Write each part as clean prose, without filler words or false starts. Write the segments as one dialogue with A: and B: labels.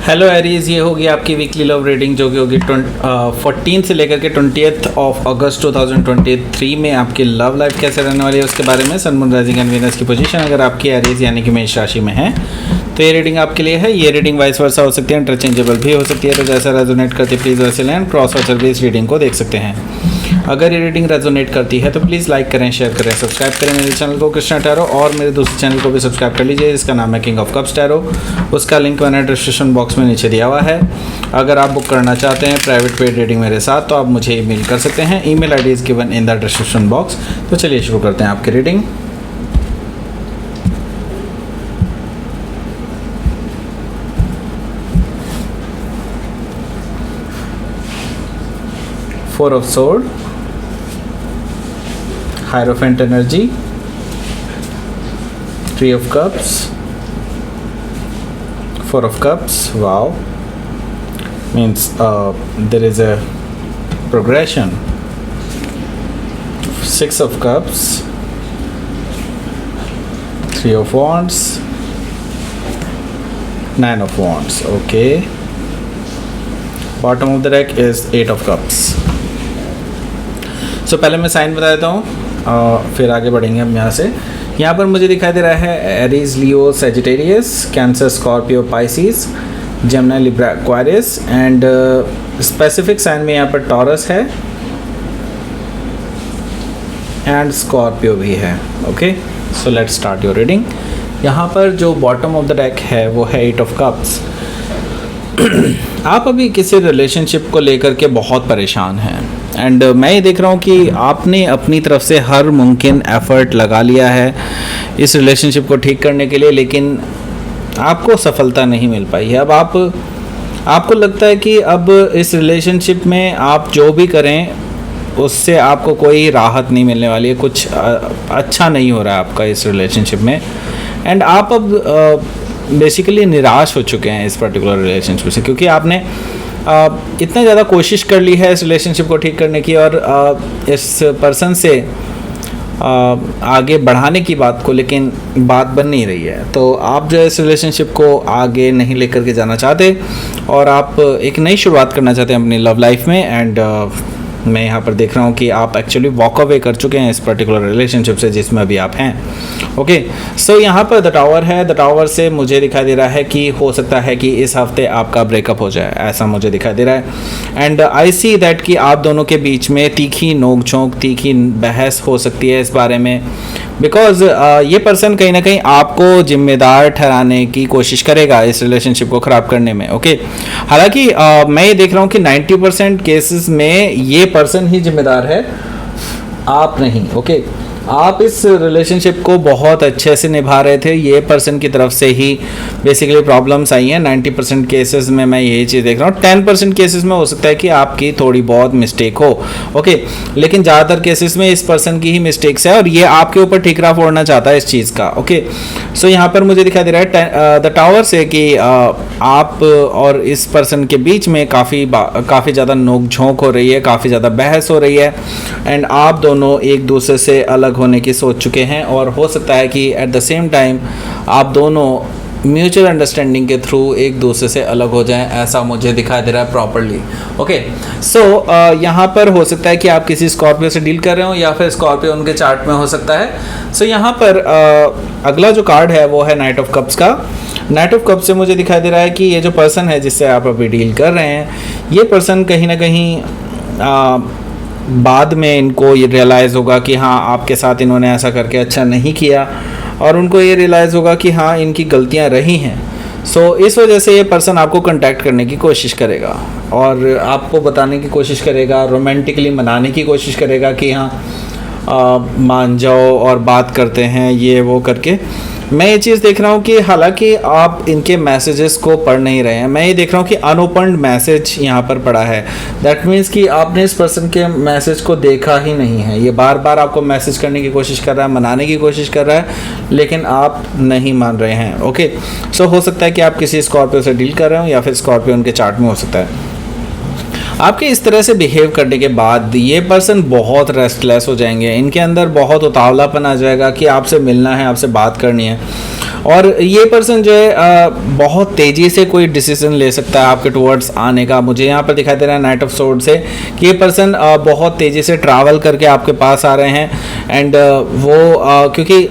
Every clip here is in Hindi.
A: हेलो एरीज, ये होगी आपकी वीकली लव रीडिंग जो कि होगी 14 से लेकर के 20th ऑफ अगस्त 2023 में आपकी लव लाइफ कैसे रहने वाली है उसके बारे में। Sun moon rising and Venus की पोजीशन अगर आपकी एरीज यानी कि मेष राशि में है तो ये रीडिंग आपके लिए है। ये रीडिंग वाइस वर्सा हो सकती है, इंटरचेंजेबल भी हो सकती है, तो जैसा रेजोनेट करती है प्लीज़ वैसे लें। क्रॉस वाचर भी इस रीडिंग को देख सकते हैं। अगर ये रीडिंग रेजोनेट करती है तो प्लीज़ लाइक करें, शेयर करें, सब्सक्राइब करें मेरे चैनल को कृष्णा टैरो, और मेरे दूसरे चैनल को भी सब्सक्राइब कर लीजिए जिसका नाम है किंग ऑफ कप्स टैरो। उसका लिंक मैंने डिस्क्रिप्शन बॉक्स में नीचे दिया हुआ है। अगर आप बुक करना चाहते हैं प्राइवेट पेड रीडिंग मेरे साथ तो आप मुझे ईमेल कर सकते हैं। Email ID is given in the description box. तो चलिए शुरू करते हैं आपकी reading. Four of Swords, Hierophant energy, Three of Cups, Four of Cups. Wow, means there is a progression. Six of Cups, Three of Wands, Nine of Wands. Okay. Bottom of the deck is Eight of Cups. सो पहले मैं साइन बता देता हूँ फिर आगे बढ़ेंगे हम यहाँ से। यहाँ पर मुझे दिखाई दे रहा है Aries, Leo, Sagittarius, Cancer, Scorpio, Pisces, Gemini, Libra, Aquarius and specific sign में यहाँ पर टॉरस है एंड स्कॉर्पियो भी है। Okay, so let's start your reading. यहाँ पर जो बॉटम ऑफ द डेक है वो है एट ऑफ कप्स। आप अभी किसी रिलेशनशिप को लेकर के बहुत परेशान हैं एंड मैं ये देख रहा हूँ कि आपने अपनी तरफ से हर मुमकिन एफ़र्ट लगा लिया है इस रिलेशनशिप को ठीक करने के लिए, लेकिन आपको सफलता नहीं मिल पाई है। अब आपको लगता है कि अब इस रिलेशनशिप में आप जो भी करें उससे आपको कोई राहत नहीं मिलने वाली है, कुछ अच्छा नहीं हो रहा है आपका इस रिलेशनशिप में एंड आप अब बेसिकली निराश हो चुके हैं इस पर्टिकुलर रिलेशनशिप से, क्योंकि आपने इतना ज़्यादा कोशिश कर ली है इस रिलेशनशिप को ठीक करने की और इस पर्सन से आगे बढ़ाने की बात को, लेकिन बात बन नहीं रही है। तो आप जो है इस रिलेशनशिप को आगे नहीं लेकर के जाना चाहते और आप एक नई शुरुआत करना चाहते हैं अपनी लव लाइफ में एंड मैं यहाँ पर देख रहा हूँ कि आप एक्चुअली वॉक अवे कर चुके हैं इस पर्टिकुलर रिलेशनशिप से जिसमें अभी आप हैं। ओके, सो यहाँ पर द टावर है। द टावर से मुझे दिखाई दे रहा है कि हो सकता है कि इस हफ्ते आपका ब्रेकअप हो जाए, ऐसा मुझे दिखाई दे रहा है एंड आई सी दैट कि आप दोनों के बीच में तीखी नोक-झोंक, तीखी बहस हो सकती है इस बारे में, बिकॉज ये पर्सन कहीं ना कहीं आपको जिम्मेदार ठहराने की कोशिश करेगा इस रिलेशनशिप को ख़राब करने में। ओके, हालांकि मैं ये देख रहा हूँ कि 90% केसेस में ये पर्सन ही जिम्मेदार है, आप नहीं। ओके, आप इस रिलेशनशिप को बहुत अच्छे से निभा रहे थे, ये पर्सन की तरफ से ही बेसिकली प्रॉब्लम्स आई हैं। 90% केसेस में मैं यही चीज़ देख रहा हूँ। 10% केसेस में हो सकता है कि आपकी थोड़ी बहुत मिस्टेक हो। ओके, लेकिन ज़्यादातर केसेस में इस पर्सन की ही मिस्टेक्स है और ये आपके ऊपर ठीकरा फोड़ना चाहता है इस चीज़ का। ओके, सो यहाँ पर मुझे दिखाई दे रहा है द टावर से कि आप और इस पर्सन के बीच में काफ़ी ज़्यादा नोक झोंक हो रही है, काफ़ी ज़्यादा बहस हो रही है एंड आप दोनों एक दूसरे से अलग होने की सोच चुके हैं और हो सकता है कि एट द सेम टाइम आप दोनों म्यूचुअल अंडरस्टैंडिंग के थ्रू एक दूसरे से अलग हो जाएं, ऐसा मुझे दिखाई दे रहा है प्रॉपरली। ओके, सो यहाँ पर हो सकता है कि आप किसी स्कॉर्पियो से डील कर रहे हो या फिर स्कॉर्पियो उनके चार्ट में हो सकता है। सो यहाँ पर अगला जो कार्ड है वो है नाइट ऑफ कप्स का। नाइट ऑफ कप्स से मुझे दिखाई दे रहा है कि ये जो पर्सन है जिससे आप अभी डील कर रहे हैं, ये पर्सन कहीं ना कहीं बाद में इनको ये रियलाइज़ होगा कि हाँ आपके साथ इन्होंने ऐसा करके अच्छा नहीं किया और उनको ये रियलाइज़ होगा कि हाँ इनकी गलतियाँ रही हैं। सो इस वजह से ये पर्सन आपको कांटेक्ट करने की कोशिश करेगा और आपको बताने की कोशिश करेगा, रोमांटिकली मनाने की कोशिश करेगा कि हाँ मान जाओ और बात करते हैं ये वो करके। मैं ये चीज़ देख रहा हूँ कि हालांकि आप इनके मैसेजेस को पढ़ नहीं रहे हैं, मैं ये देख रहा हूँ कि अनओपन्ड मैसेज यहाँ पर पड़ा है। दैट मीन्स कि आपने इस पर्सन के मैसेज को देखा ही नहीं है। ये बार बार आपको मैसेज करने की कोशिश कर रहा है, मनाने की कोशिश कर रहा है, लेकिन आप नहीं मान रहे हैं। ओके, सो हो सकता है कि आप किसी स्कॉर्पियो से डील कर रहे हो या फिर स्कॉर्पियो उनके चार्ट में हो सकता है। आपके इस तरह से बिहेव करने के बाद ये पर्सन बहुत रेस्टलेस हो जाएंगे, इनके अंदर बहुत उतावलापन आ जाएगा कि आपसे मिलना है, आपसे बात करनी है और ये पर्सन जो है बहुत तेज़ी से कोई डिसीजन ले सकता है आपके टुवर्ड्स आने का। मुझे यहाँ पर दिखाई दे रहा है नाइट ऑफ सोर्ड से कि ये पर्सन बहुत तेज़ी से ट्रैवल करके आपके पास आ रहे हैं एंड वो क्योंकि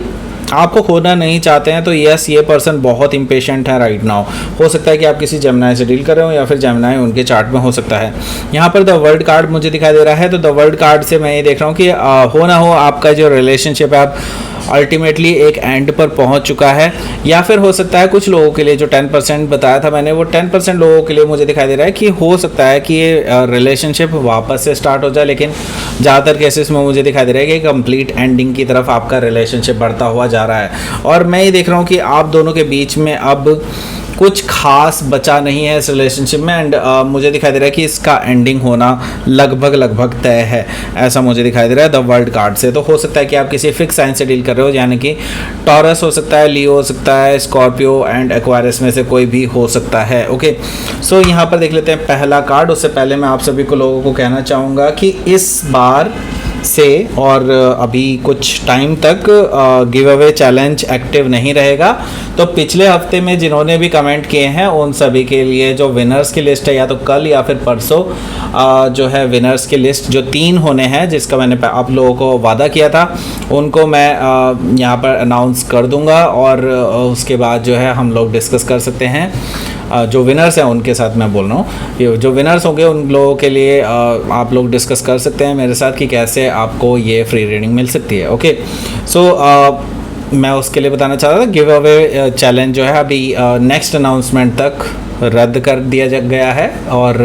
A: आपको खोना नहीं चाहते हैं, तो यस ये पर्सन बहुत इम्पेशेंट है राइट नाउ। हो सकता है कि आप किसी जेमिनी से डील कर रहे हो या फिर जेमिनी उनके चार्ट में हो सकता है। यहाँ पर द वर्ल्ड कार्ड मुझे दिखाई दे रहा है, तो द वर्ल्ड कार्ड से मैं ये देख रहा हूँ कि हो ना हो आपका जो रिलेशनशिप है आप अल्टीमेटली एक एंड पर पहुंच चुका है, या फिर हो सकता है कुछ लोगों के लिए जो 10% बताया था मैंने, वो 10% लोगों के लिए मुझे दिखाई दे रहा है कि हो सकता है कि ये रिलेशनशिप वापस से स्टार्ट हो जाए, लेकिन ज़्यादातर केसेस में मुझे दिखाई दे रहा है कि कंप्लीट एंडिंग की तरफ आपका रिलेशनशिप बढ़ता हुआ जा रहा है। और मैं ये देख रहा हूँ कि आप दोनों के बीच में अब कुछ खास बचा नहीं है इस रिलेशनशिप में एंड मुझे दिखाई दे रहा है कि इसका एंडिंग होना लगभग तय है, ऐसा मुझे दिखाई दे रहा है द वर्ल्ड कार्ड से। तो हो सकता है कि आप किसी फिक्स साइन से डील कर रहे हो, यानी कि टॉरस हो सकता है, लियो हो सकता है, स्कॉर्पियो एंड एक्वारियस में से कोई भी हो सकता है। ओके, सो यहाँ पर देख लेते हैं पहला कार्ड। उससे पहले मैं आप सभी को लोगों को कहना चाहूँगा कि इस बार से और अभी कुछ टाइम तक गिव अवे चैलेंज एक्टिव नहीं रहेगा। तो पिछले हफ्ते में जिन्होंने भी कमेंट किए हैं उन सभी के लिए जो विनर्स की लिस्ट है, या तो कल या फिर परसों जो है विनर्स की लिस्ट जो 3 होने हैं, जिसका मैंने आप लोगों को वादा किया था, उनको मैं यहाँ पर अनाउंस कर दूंगा और उसके बाद जो है हम लोग डिस्कस कर सकते हैं। जो विनर्स हैं उनके साथ मैं बोल रहा हूँ, जो विनर्स होंगे उन लोगों के लिए आप लोग डिस्कस कर सकते हैं मेरे साथ कि कैसे आपको ये फ्री रीडिंग मिल सकती है। ओके, सो मैं उसके लिए बताना चाह रहा था गिव अवे चैलेंज जो है अभी नेक्स्ट अनाउंसमेंट तक रद्द कर दिया गया है और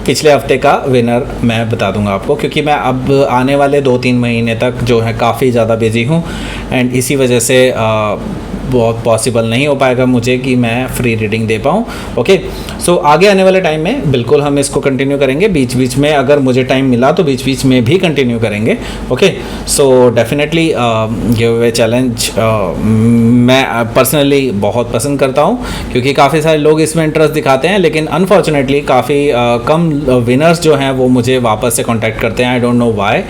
A: पिछले हफ्ते का विनर मैं बता दूंगा आपको, क्योंकि मैं अब आने वाले 2-3 महीने तक जो है काफ़ी ज़्यादा बिजी हूँ एंड इसी वजह से बहुत पॉसिबल नहीं हो पाएगा मुझे कि मैं फ्री रीडिंग दे पाऊँ। ओके, सो आगे आने वाले टाइम में बिल्कुल हम इसको कंटिन्यू करेंगे, बीच बीच में अगर मुझे टाइम मिला तो बीच बीच में भी कंटिन्यू करेंगे। Okay, so definitely give away challenge मैं पर्सनली बहुत पसंद करता हूँ, क्योंकि काफ़ी सारे लोग इसमें इंटरेस्ट दिखाते हैं, लेकिन अनफॉर्चुनेटली काफ़ी कम विनर्स जो हैं वो मुझे वापस से कॉन्टैक्ट करते हैं। आई डोंट नो वाई,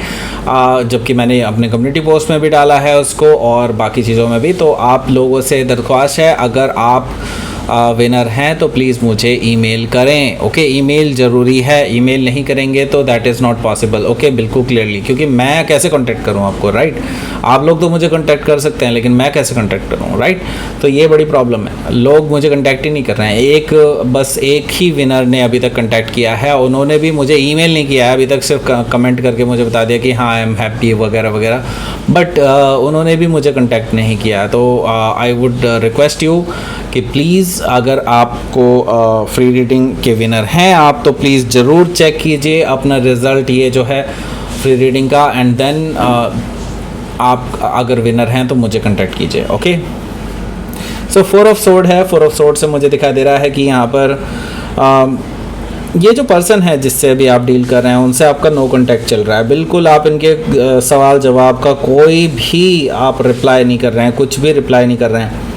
A: जबकि मैंने अपने कम्युनिटी पोस्ट में भी डाला है उसको और बाकी चीज़ों में भी। तो आप लोगों से दरख्वास्त है, अगर आप विनर हैं तो प्लीज़ मुझे ईमेल करें। ओके, ईमेल ज़रूरी है, ईमेल नहीं करेंगे तो that is not possible. Okay, बिल्कुल क्लियरली, क्योंकि मैं कैसे कांटेक्ट करूं आपको, राइट? आप लोग तो मुझे कांटेक्ट कर सकते हैं, लेकिन मैं कैसे कांटेक्ट करूं, राइट? तो ये बड़ी प्रॉब्लम है, लोग मुझे कांटेक्ट ही नहीं कर रहे हैं। बस एक ही विनर ने अभी तक कांटेक्ट किया है, उन्होंने भी मुझे ईमेल नहीं किया है अभी तक, सिर्फ कमेंट करके मुझे बता दिया कि हाँ आई एम हैप्पी वगैरह वगैरह, बट उन्होंने भी मुझे कांटेक्ट नहीं किया। तो आई वुड रिक्वेस्ट यू कि प्लीज़ अगर आपको फ्री रीडिंग के विनर हैं आप, तो प्लीज़ ज़रूर चेक कीजिए अपना रिज़ल्ट ये जो है फ्री रीडिंग का, एंड देन आप अगर विनर हैं तो मुझे कांटेक्ट कीजिए। ओके, सो 4 ऑफ सोर्ड है। 4 ऑफ सोर्ड से मुझे दिखाई दे रहा है कि यहाँ पर ये जो पर्सन है जिससे अभी आप डील कर रहे हैं उनसे आपका नो कांटेक्ट चल रहा है। बिल्कुल आप इनके सवाल जवाब का कोई भी आप रिप्लाई नहीं कर रहे हैं, कुछ भी रिप्लाई नहीं कर रहे हैं।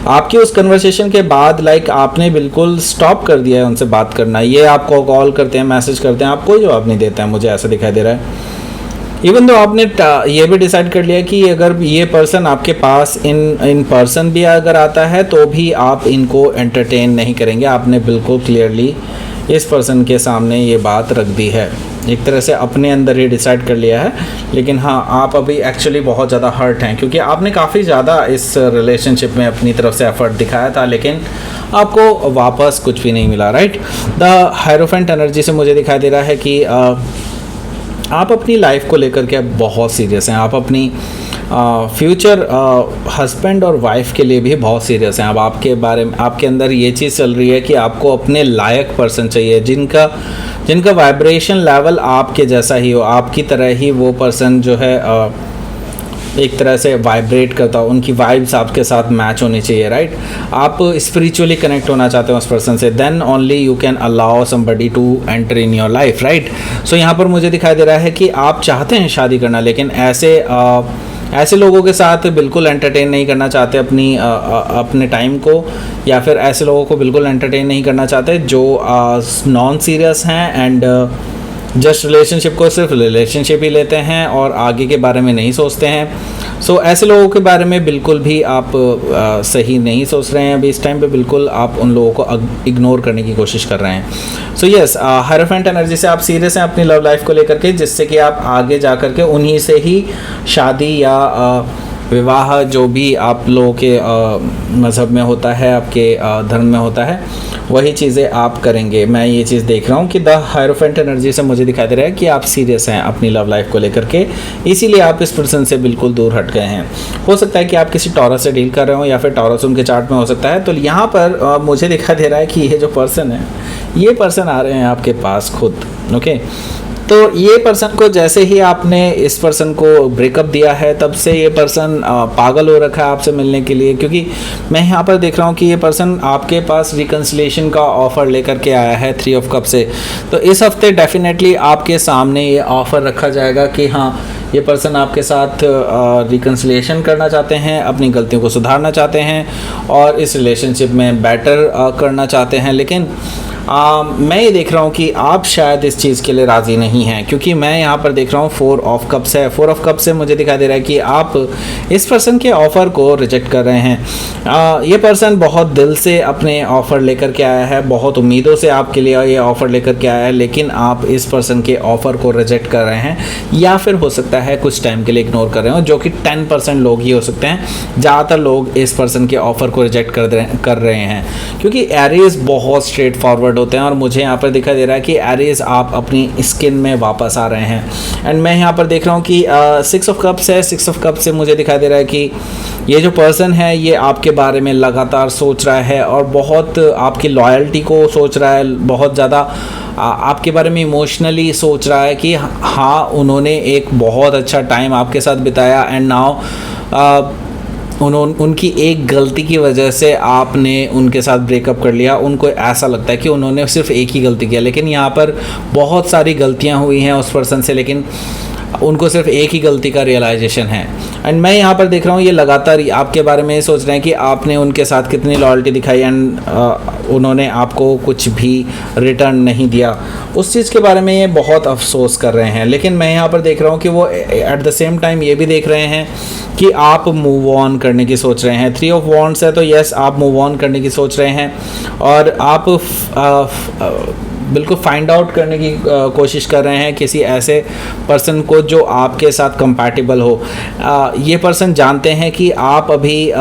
A: आपकी उस कन्वर्सेशन के बाद आपने बिल्कुल स्टॉप कर दिया है उनसे बात करना। ये आपको कॉल करते हैं, मैसेज करते हैं, आप कोई जवाब नहीं देते हैं, मुझे ऐसा दिखाई दे रहा है। इवन तो आपने ये भी डिसाइड कर लिया कि अगर ये पर्सन आपके पास इन पर्सन भी अगर आता है तो भी आप इनको एंटरटेन नहीं करेंगे। आपने बिल्कुल क्लियरली इस पर्सन के सामने ये बात रख दी है, एक तरह से अपने अंदर ही डिसाइड कर लिया है। लेकिन हाँ, आप अभी एक्चुअली बहुत ज़्यादा हर्ट हैं, क्योंकि आपने काफ़ी ज़्यादा इस रिलेशनशिप में अपनी तरफ से एफर्ट दिखाया था, लेकिन आपको वापस कुछ भी नहीं मिला, राइट? द हायरोफेंट एनर्जी से मुझे दिखाई दे रहा है कि आप अपनी लाइफ को लेकर के अब बहुत सीरियस हैं। आप अपनी फ्यूचर हस्बैंड और वाइफ के लिए भी बहुत सीरियस हैं। अब आपके बारे में आपके अंदर ये चीज़ चल रही है कि आपको अपने लायक पर्सन चाहिए, जिनका वाइब्रेशन लेवल आपके जैसा ही हो, आपकी तरह ही वो पर्सन जो है एक तरह से वाइब्रेट करता हो, उनकी वाइब्स आपके साथ मैच होनी चाहिए, राइट? आप स्पिरिचुअली कनेक्ट होना चाहते हो उस पर्सन से, then only you can allow somebody to enter in your life, right? So यहाँ पर मुझे दिखाई दे रहा है कि आप चाहते हैं शादी करना, लेकिन ऐसे लोगों के साथ बिल्कुल एंटरटेन नहीं करना चाहते अपने टाइम को, या फिर ऐसे लोगों को बिल्कुल एंटरटेन नहीं करना चाहते जो नॉन सीरियस हैं एंड जस्ट रिलेशनशिप को सिर्फ रिलेशनशिप ही लेते हैं और आगे के बारे में नहीं सोचते हैं। सो ऐसे लोगों के बारे में बिल्कुल भी आप सही नहीं सोच रहे हैं अभी इस टाइम पे, बिल्कुल आप उन लोगों को इग्नोर करने की कोशिश कर रहे हैं। सो यस, हायरोफेंट एनर्जी से आप सीरियस हैं अपनी लव लाइफ को लेकर के, जिससे कि आप आगे जा कर के उन्हीं से ही शादी या विवाह जो भी आप लोगों के मज़हब में होता है, आपके धर्म में होता है, वही चीज़ें आप करेंगे। मैं ये चीज़ देख रहा हूँ कि द हायरोफेंट एनर्जी से मुझे दिखाई दे रहा है कि आप सीरियस हैं अपनी लव लाइफ को लेकर के, इसीलिए आप इस पर्सन से बिल्कुल दूर हट गए हैं। हो सकता है कि आप किसी टॉरस से डील कर रहे हो या फिर टॉरस उनके चार्ट में हो सकता है। तो यहाँ पर मुझे दिखाई दे रहा है कि ये जो पर्सन है, ये पर्सन आ रहे हैं आपके पास खुद। ओके, तो ये पर्सन को जैसे ही आपने इस पर्सन को ब्रेकअप दिया है, तब से ये पर्सन पागल हो रखा है आपसे मिलने के लिए, क्योंकि मैं यहाँ पर देख रहा हूँ कि ये पर्सन आपके पास रिकन्सिलिएशन का ऑफ़र लेकर के आया है 3 ऑफ कप से। तो इस हफ्ते डेफिनेटली आपके सामने ये ऑफ़र रखा जाएगा कि हाँ, ये पर्सन आपके साथ रिकन्सिलिएशन करना चाहते हैं, अपनी गलतियों को सुधारना चाहते हैं और इस रिलेशनशिप में बेटर करना चाहते हैं। लेकिन मैं ये देख रहा हूँ कि आप शायद इस चीज़ के लिए राज़ी नहीं हैं, क्योंकि मैं यहाँ पर देख रहा हूँ 4 ऑफ कप्स है। 4 ऑफ कप्स से मुझे दिखाई दे रहा है कि आप इस पर्सन के ऑफ़र को रिजेक्ट कर रहे हैं। ये पर्सन बहुत दिल से अपने ऑफ़र लेकर के आया है, बहुत उम्मीदों से आपके लिए ये ऑफ़र लेकर के आया है, लेकिन आप इस पर्सन के ऑफ़र को रिजेक्ट कर रहे हैं, या फिर हो सकता है कुछ टाइम के लिए इग्नोर कर रहे हो, जो कि 10% लोग ही हो सकते हैं। ज़्यादातर लोग इस पर्सन के ऑफ़र को रिजेक्ट कर रहे हैं, क्योंकि एरीज बहुत स्ट्रेट फॉरवर्ड होते हैं और मुझे यहाँ पर दिखाई दे रहा है कि एरीज आप अपनी स्किन में वापस आ रहे हैं। एंड मैं यहाँ पर देख रहा हूँ कि 6 ऑफ कप्स है। 6 ऑफ कप्स से मुझे दिखाई दे रहा है कि ये जो पर्सन है ये आपके बारे में लगातार सोच रहा है और बहुत आपकी लॉयल्टी को सोच रहा है, बहुत ज़्यादा आपके बारे में इमोशनली सोच रहा है कि हाँ, उन्होंने एक बहुत अच्छा टाइम आपके साथ बिताया एंड नाउ उनकी एक गलती की वजह से आपने उनके साथ ब्रेकअप कर लिया। उनको ऐसा लगता है कि उन्होंने सिर्फ एक ही गलती किया, लेकिन यहाँ पर बहुत सारी गलतियाँ हुई हैं उस पर्सन से, लेकिन उनको सिर्फ एक ही गलती का रियलाइजेशन है। एंड मैं यहाँ पर देख रहा हूँ ये लगातार आपके बारे में सोच रहे हैं कि आपने उनके साथ कितनी लॉयल्टी दिखाई एंड उन्होंने आपको कुछ भी रिटर्न नहीं दिया। उस चीज़ के बारे में ये बहुत अफसोस कर रहे हैं। लेकिन मैं यहाँ पर देख रहा हूँ कि वो एट द सेम टाइम ये भी देख रहे हैं कि आप मूव ऑन करने की सोच रहे हैं। 3 ऑफ वॉन्ड्स है, तो यस, आप मूव ऑन करने की सोच रहे हैं और आप बिल्कुल फाइंड आउट करने की कोशिश कर रहे हैं किसी ऐसे पर्सन को जो आपके साथ कंपैटिबल हो। ये पर्सन जानते हैं कि आप अभी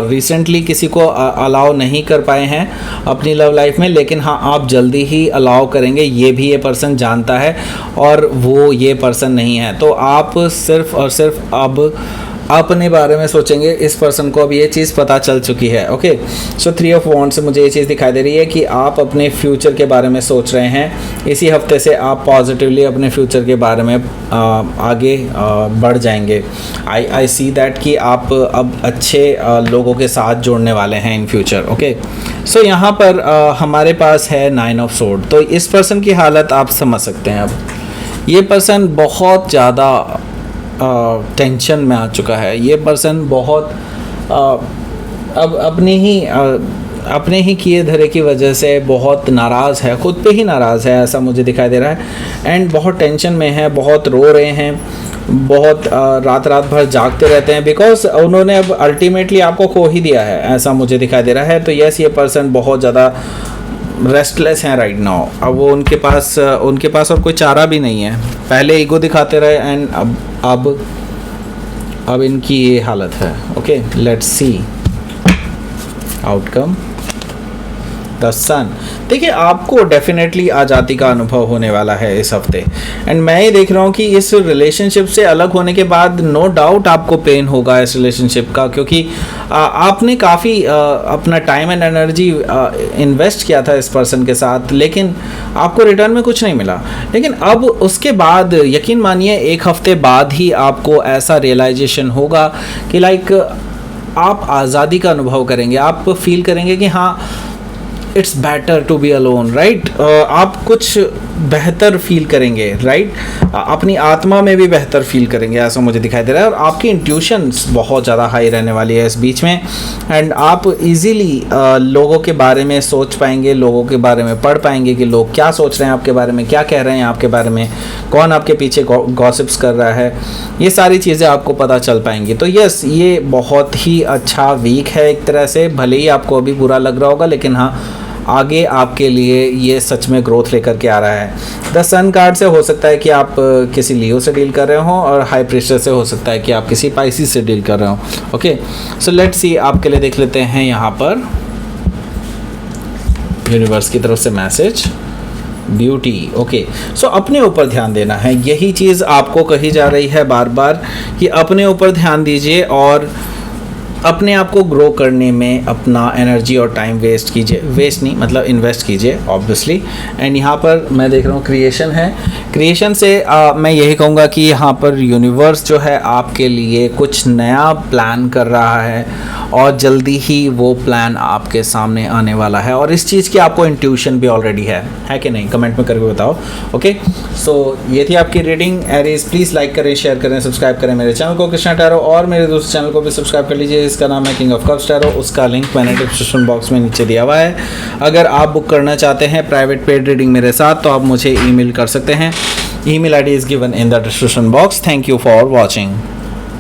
A: रिसेंटली किसी को अलाउ नहीं कर पाए हैं अपनी लव लाइफ में, लेकिन हाँ, आप जल्दी ही अलाउ करेंगे, ये भी ये पर्सन जानता है और वो ये पर्सन नहीं है। तो आप सिर्फ और सिर्फ अब अपने बारे में सोचेंगे। इस पर्सन को अब ये चीज़ पता चल चुकी है। ओके, सो 3 ऑफ वॉन्ड्स से मुझे ये चीज़ दिखाई दे रही है कि आप अपने फ्यूचर के बारे में सोच रहे हैं। इसी हफ्ते से आप पॉजिटिवली अपने फ्यूचर के बारे में आगे बढ़ जाएंगे। आई सी दैट कि आप अब अच्छे लोगों के साथ जोड़ने वाले हैं इन फ्यूचर। ओके, सो यहाँ पर हमारे पास है 9 ऑफ सोर्ड। तो इस पर्सन की हालत आप समझ सकते हैं। अब ये पर्सन बहुत ज़्यादा टेंशन में आ चुका है। ये पर्सन बहुत अब अपने ही किए धरे की वजह से बहुत नाराज़ है, ख़ुद पे ही नाराज़ है, ऐसा मुझे दिखाई दे रहा है। एंड बहुत टेंशन में है, बहुत रो रहे हैं, बहुत रात भर जागते रहते हैं, बिकॉज उन्होंने अब अल्टीमेटली आपको खो ही दिया है, ऐसा मुझे दिखाई दे रहा है। तो यस, ये पर्सन बहुत ज़्यादा रेस्टलेस हैं राइट नाउ। अब वो उनके पास और कोई चारा भी नहीं है। पहले ईगो दिखाते रहे एंड अब इनकी ये हालत है। Okay, let's see outcome. The sun. देखिए, आपको डेफिनेटली आज़ादी का अनुभव होने वाला है इस हफ्ते। एंड मैं ये देख रहा हूँ कि इस रिलेशनशिप से अलग होने के बाद नो डाउट आपको पेन होगा इस रिलेशनशिप का, क्योंकि आपने काफ़ी अपना टाइम एंड एनर्जी इन्वेस्ट किया था इस पर्सन के साथ, लेकिन आपको रिटर्न में कुछ नहीं मिला। लेकिन अब उसके बाद यकीन मानिए 1 हफ्ते बाद ही आपको ऐसा रियलाइजेशन होगा कि लाइक आप आज़ादी का अनुभव करेंगे। आप फील करेंगे कि हाँ, it's better to be alone, right. आप कुछ बेहतर फील करेंगे, राइट। अपनी आत्मा में भी बेहतर फील करेंगे, ऐसा मुझे दिखाई दे रहा है। और आपकी इंट्यूशंस बहुत ज़्यादा हाई रहने वाली है इस बीच में, एंड आप इजीली लोगों के बारे में सोच पाएंगे, लोगों के बारे में पढ़ पाएंगे कि लोग क्या सोच रहे हैं आपके बारे में, क्या कह रहे हैं आपके बारे में, कौन आपके पीछे गॉसिप्स कर रहा है, ये सारी चीज़ें आपको पता चल पाएंगी। तो यस, ये बहुत ही अच्छा वीक है एक तरह से, भले ही आपको अभी बुरा लग रहा होगा, लेकिन हाँ, आगे आपके लिए ये सच में ग्रोथ लेकर के आ रहा है। द सन कार्ड से हो सकता है कि आप किसी लियो से डील कर रहे हो, और हाई प्रेशर से हो सकता है कि आप किसी पाइसिस से डील कर रहे हो। ओके, सो लेट्स सी, आपके लिए देख लेते हैं यहाँ पर यूनिवर्स की तरफ से मैसेज, ब्यूटी। ओके, सो अपने ऊपर ध्यान देना है, यही चीज़ आपको कही जा रही है बार बार कि अपने ऊपर ध्यान दीजिए और अपने आप को ग्रो करने में अपना एनर्जी और टाइम वेस्ट कीजिए, वेस्ट नहीं मतलब इन्वेस्ट कीजिए ऑब्वियसली। एंड यहाँ पर मैं देख रहा हूँ क्रिएशन है, क्रिएशन से मैं यही कहूँगा कि यहाँ पर यूनिवर्स जो है आपके लिए कुछ नया प्लान कर रहा है, और जल्दी ही वो प्लान आपके सामने आने वाला है, और इस चीज़ की आपको इंट्यूशन भी ऑलरेडी है कि नहीं, कमेंट में करके बताओ। ओके, सो ये थी आपकी रीडिंग एरीज। प्लीज़ लाइक करें, शेयर करें, सब्सक्राइब करें मेरे चैनल को कृष्णा टैरो, और मेरे दूसरे चैनल को भी सब्सक्राइब कर लीजिए, इसका नाम है किंग ऑफ कप्स टैरो। उसका लिंक मैंने डिस्क्रिप्शन बॉक्स में नीचे दिया हुआ है। अगर आप बुक करना चाहते हैं प्राइवेट पेड रीडिंग मेरे साथ, तो आप मुझे ईमेल कर सकते हैं। Email ID is given in the description box. Thank you for watching.